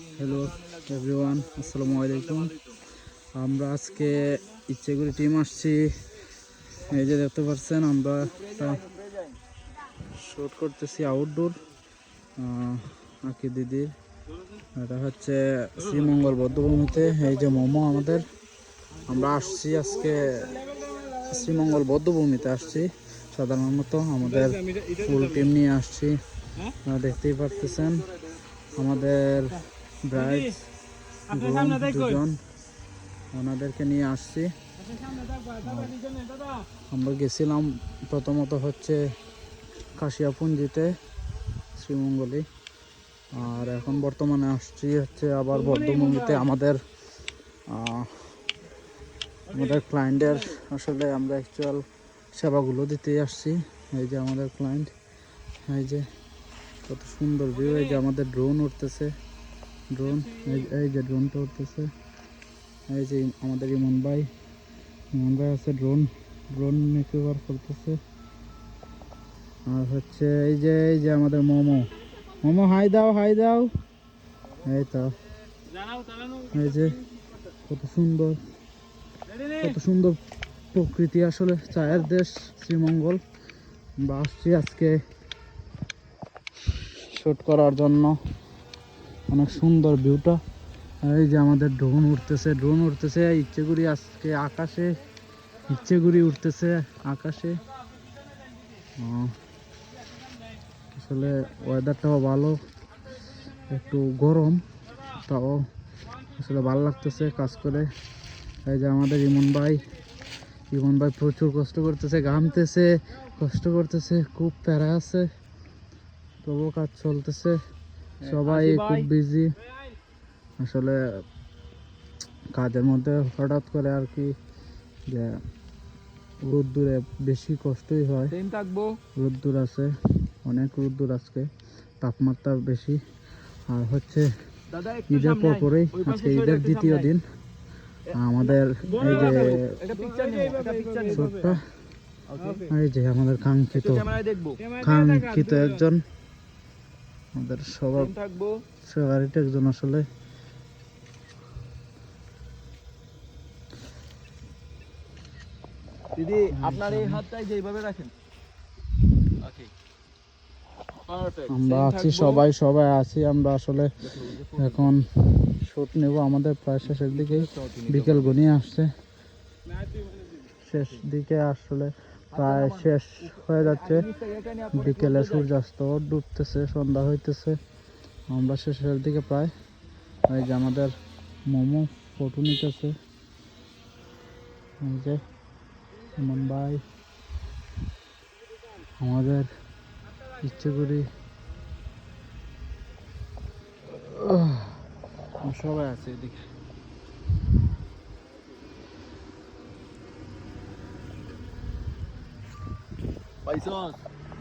Hello everyone, আসসালামু আলাইকুম। আমরা আজকে ইচ্ছেগুড়ি টিম আসছি। এই যে দেখতে পাচ্ছেন, আমরা শ্যুট করতেছি আউটডোর। আঁকি দিদির এটা হচ্ছে শ্রীমঙ্গল বৌদ্ধভূমিতে। এই যে মোমো আমাদের, আমরা আসছি আজকে শ্রীমঙ্গল বৌদ্ধভূমিতে আসছি। সাধারণত আমাদের ফুল টিম নিয়ে আসছি। দেখতেই পারতেছেন আমাদের ব্রাইড দুজন, ওনাদেরকে নিয়ে আসছি। আমরা গেছিলাম প্রথমত হচ্ছে কাশিয়াপুঞ্জিতে শ্রীমঙ্গলে, আর এখন বর্তমানে আসছি হচ্ছে আবার বৌদ্ধভূমিতে। আমাদের ক্লায়েন্টের আসলে আমরা অ্যাকচুয়াল সেবাগুলো দিতেই আসছি। এই যে আমাদের ক্লায়েন্ট, এই যে কত সুন্দর ভিউ। এই যে আমাদের ড্রোন উঠতেছে, এই যে ড্রোনটা উঠতেছে। এই যে আমাদের ইমন ভাই আছে, ড্রোন ব্যবহার করতেছে। আর হচ্ছে এই যে আমাদের মোমো হাই দাও। এই তো, এই যে কত সুন্দর প্রকৃতি, আসলে চায়ের দেশ শ্রীমঙ্গল। আমরা আসছি আজকে শুট করার জন্য। অনেক সুন্দর ভিউটা। এই যে আমাদের ড্রোন উঠতেছে ইচ্ছেগুড়ি আজকে আকাশে, ইচ্ছেগুড়ি উঠতেছে আকাশে। আসলে ওয়েদারটাও ভালো, একটু গরম, তাও আসলে ভালো লাগতেছে কাজ করে। এই যে আমাদের ইমন ভাই প্রচুর কষ্ট করতেছে, ঘামতেছে, কষ্ট করতেছে, খুব প্যারা আছে, তবু কাজ চলতেছে। সবাই খুব বিজি আসলে কাজের মধ্যে। হঠাৎ করে আর কি যে রোদ্দুরে বেশি কষ্টই হয়, রোদ্দুর আছে, অনেক রোদ্দুর আজকে, তাপমাত্রা বেশি। আর হচ্ছে ঈদের পরেই আজকে ঈদের দ্বিতীয় দিন আমাদের। এই যে আমাদের কাঙ্ক্ষিত একজন, আমাদের সবার ফেভারিট একজন আসলে। দিদি আপনার এই হাতটাই যেভাবে রাখেন। আমরা আছি সবাই আছি। আমরা আসলে এখন শুট নেব, আমাদের প্রায় শেষের দিকে, বিকেল ঘনিয়ে আসছে, শেষ দিকে আসলে প্রায় শেষ হয়ে যাচ্ছে। বিকেলে সূর্যাস্ত ডুবতেছে, সন্ধ্যা হইতেছে, আমরা শেষের দিকে প্রায়। এই যে আমাদের মোমো ফটো নিতেছে, এই যে মুম্বাই, আমাদের ইচ্ছেগুড়ি সবাই আছে এদিকে। পাইছস